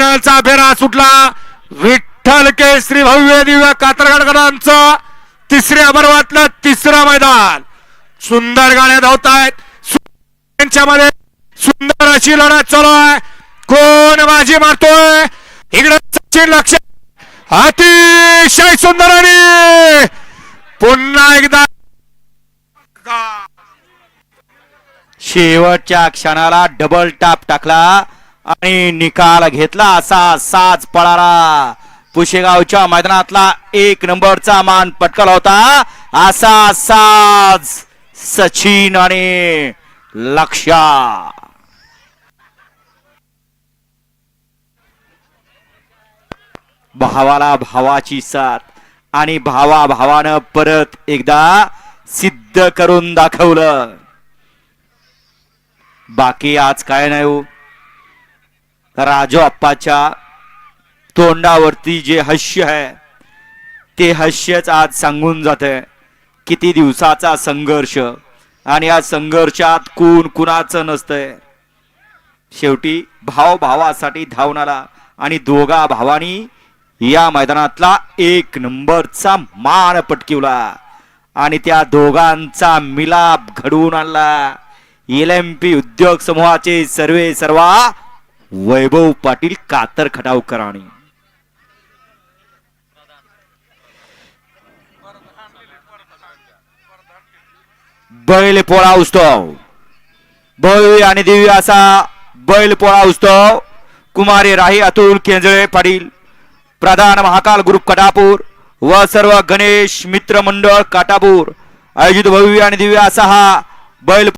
फायनलचा फेरा सुटला. विठ्ठल केसरी भव्य दिव्य कातरगडकरांचा तिसऱ्या पर्वातलं तिसरं मैदान. सुंदर गाड्या धावतायत. त्यांच्यामध्ये सुंदर अशी लढत चालू आहे. कोण बाजी मारतोय इकडे सचिन लक्ष. अतिशय सुंदर आणि पुन्हा एकदा शेवटच्या क्षणाला डबल टाप टाकला आणि निकाल घेतला. असा साज पळाला. पुशेगावच्या मैदानातला 1 नंबरचा मान पटकावला होता. असा साज सचिन आणि लक्ष्या. भावाला भावाची साथ आणि भावानं परत एकदा सिद्ध करून दाखवलं. बाकी आज काय नाही हो. राजू अप्पाच्या तोंडावरती जे हास्य आहे ते हास्यच आज सांगून जाते किती दिवसाचा संघर्ष. आणि या संघर्षात कोण कुणाचं नसतंय. शेवटी भाव भावासाठी धावून आला आणि दोघा भावानी या मैदानातला 1 नंबरचा मान पटकिवला आणि त्या दोघांचा मिलाप घडवून आणला. LMP उद्योग समूहाचे सर्वा वैभव पाटील कातर खटावकरांनी. बैल पोळा उत्सव भव्य आणि दिव्य असा बैल पोळा उत्सव कुमारी राही अतुल केंजळे पाटील प्रधान महाकाल ग्रुप कटापूर व सर्व गणेश मित्र मंडळ काटापूर आयोजित भव्य आणि दिव्य असा हा बैल